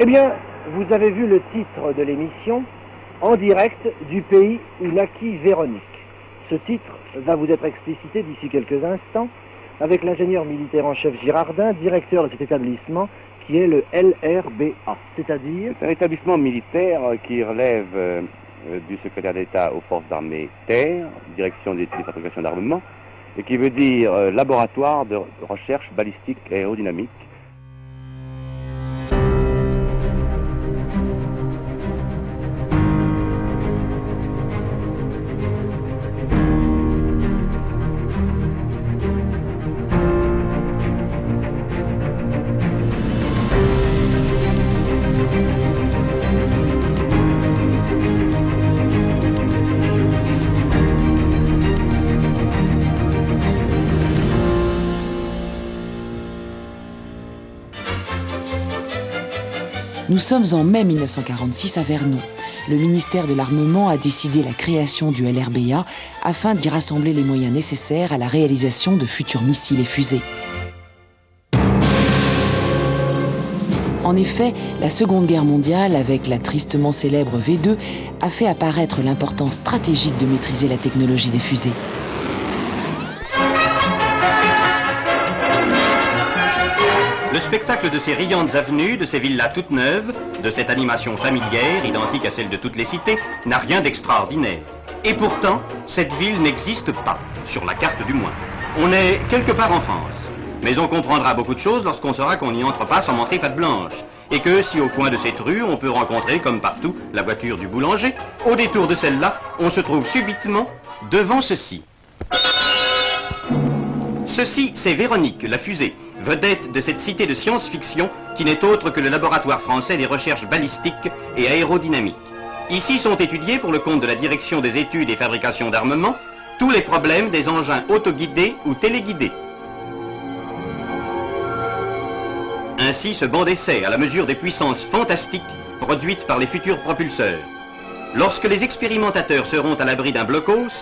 Eh bien, vous avez vu le titre de l'émission, En direct du pays où naquit Véronique. Ce titre va vous être explicité d'ici quelques instants avec l'ingénieur militaire en chef Girardin, directeur de cet établissement qui est le LRBA, c'est-à-dire... C'est un établissement militaire qui relève du secrétaire d'État aux forces armées terre, direction des études et fabrication d'armement, et qui veut dire laboratoire de recherche balistique et aérodynamique. Nous sommes en mai 1946 à Vernon. Le ministère de l'Armement a décidé la création du LRBA afin d'y rassembler les moyens nécessaires à la réalisation de futurs missiles et fusées. En effet, la Seconde Guerre mondiale, avec la tristement célèbre V2, a fait apparaître l'importance stratégique de maîtriser la technologie des fusées. Le spectacle de ces riantes avenues, de ces villas toutes neuves, de cette animation familière, identique à celle de toutes les cités, n'a rien d'extraordinaire. Et pourtant, cette ville n'existe pas, sur la carte du moins. On est quelque part en France. Mais on comprendra beaucoup de choses lorsqu'on saura qu'on n'y entre pas sans montrer patte blanche. Et que si au coin de cette rue, on peut rencontrer, comme partout, la voiture du boulanger, au détour de celle-là, on se trouve subitement devant ceci. Ceci, c'est Véronique, la fusée, vedette de cette cité de science-fiction qui n'est autre que le laboratoire français des recherches balistiques et aérodynamiques. Ici sont étudiés, pour le compte de la direction des études et fabrication d'armement, tous les problèmes des engins autoguidés ou téléguidés. Ainsi ce banc d'essai à la mesure des puissances fantastiques produites par les futurs propulseurs. Lorsque les expérimentateurs seront à l'abri d'un blocos,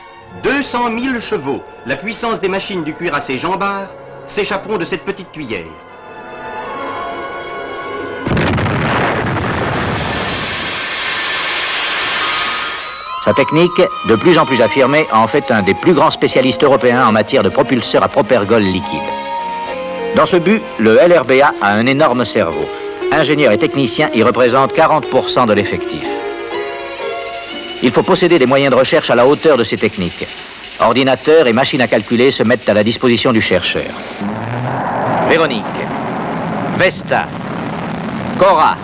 200 000 chevaux, la puissance des machines du cuirassé Jean Bart, s'échapperont de cette petite tuyère. Sa technique, de plus en plus affirmée, en fait un des plus grands spécialistes européens en matière de propulseurs à propergol liquide. Dans ce but, le LRBA a un énorme cerveau. Ingénieurs et techniciens y représentent 40% de l'effectif. Il faut posséder des moyens de recherche à la hauteur de ces techniques. Ordinateurs et machines à calculer se mettent à la disposition du chercheur. Véronique, Vesta, Cora,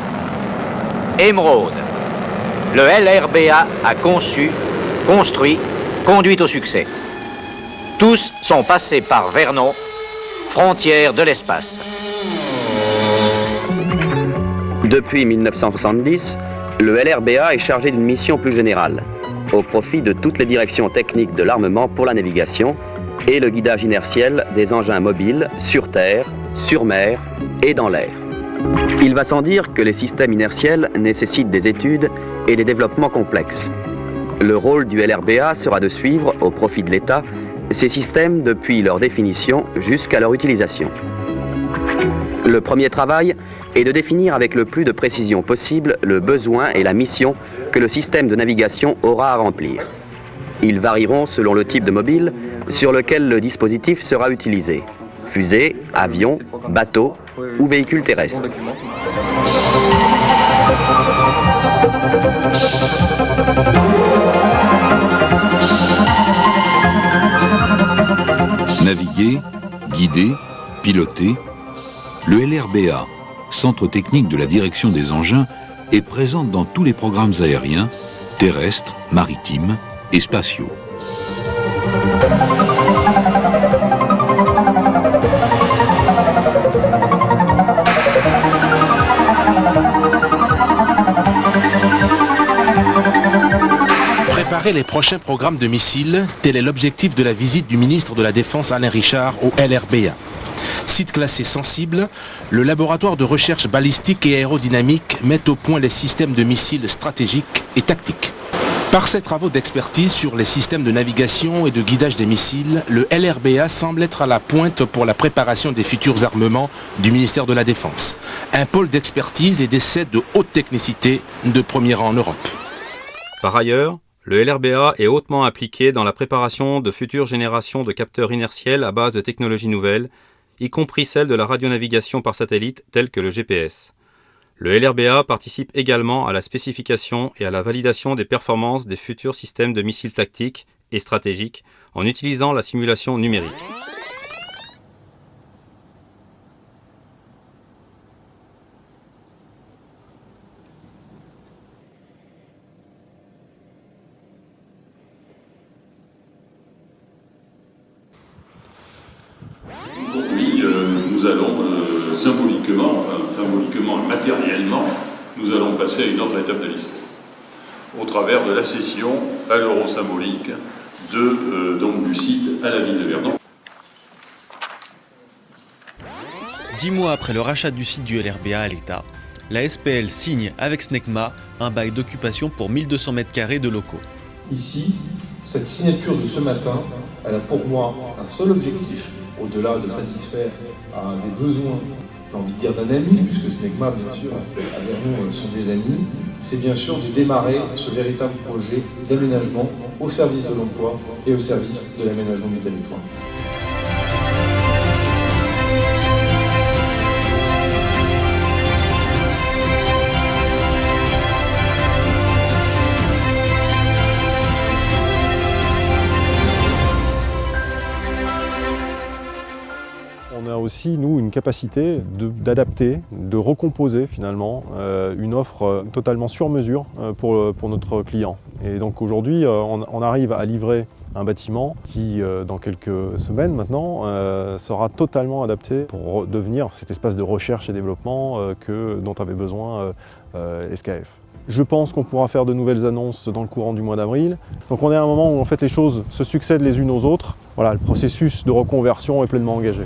Émeraude. Le LRBA a conçu, construit, conduit au succès. Tous sont passés par Vernon, frontière de l'espace. Depuis 1970, le LRBA est chargé d'une mission plus générale, au profit de toutes les directions techniques de l'armement pour la navigation et le guidage inertiel des engins mobiles sur terre, sur mer et dans l'air. Il va sans dire que les systèmes inertiels nécessitent des études et des développements complexes. Le rôle du LRBA sera de suivre, au profit de l'État, ces systèmes depuis leur définition jusqu'à leur utilisation. Le premier travail est de définir avec le plus de précision possible le besoin et la mission que le système de navigation aura à remplir. Ils varieront selon le type de mobile sur lequel le dispositif sera utilisé. Fusée, avion, bateau ou véhicule terrestre. Naviguer, guider, piloter, le LRBA, Centre technique de la direction des engins, est présent dans tous les programmes aériens, terrestres, maritimes et spatiaux. Préparer les prochains programmes de missiles, tel est l'objectif de la visite du ministre de la Défense Alain Richard au LRBA. Site classé sensible, le laboratoire de recherche balistique et aérodynamique met au point les systèmes de missiles stratégiques et tactiques. Par ses travaux d'expertise sur les systèmes de navigation et de guidage des missiles, le LRBA semble être à la pointe pour la préparation des futurs armements du ministère de la Défense. Un pôle d'expertise et d'essais de haute technicité de premier rang en Europe. Par ailleurs, le LRBA est hautement impliqué dans la préparation de futures générations de capteurs inertiels à base de technologies nouvelles, y compris celle de la radionavigation par satellite telle que le GPS. Le LRBA participe également à la spécification et à la validation des performances des futurs systèmes de missiles tactiques et stratégiques en utilisant la simulation numérique. Aujourd'hui, nous allons symboliquement, matériellement, nous allons passer à une autre étape de l'histoire, au travers de la cession à l'euro symbolique du site à la ville de Verdun. 10 mois après le rachat du site du LRBA à l'État, la SPL signe avec SNECMA un bail d'occupation pour 1200 m² de locaux. Ici, cette signature de ce matin, elle a pour moi un seul objectif, au-delà de satisfaire à des besoins, j'ai envie de dire d'un ami, puisque SNECMA, bien sûr, à Vernon sont des amis, c'est bien sûr de démarrer ce véritable projet d'aménagement au service de l'emploi et au service de l'aménagement du territoire. On a aussi, nous, une capacité d'adapter, de recomposer finalement une offre totalement sur mesure pour notre client. Et donc aujourd'hui, on arrive à livrer un bâtiment qui, dans quelques semaines maintenant, sera totalement adapté pour devenir cet espace de recherche et développement dont avait besoin SKF. Je pense qu'on pourra faire de nouvelles annonces dans le courant du mois d'avril. Donc on est à un moment où en fait les choses se succèdent les unes aux autres. Voilà, le processus de reconversion est pleinement engagé.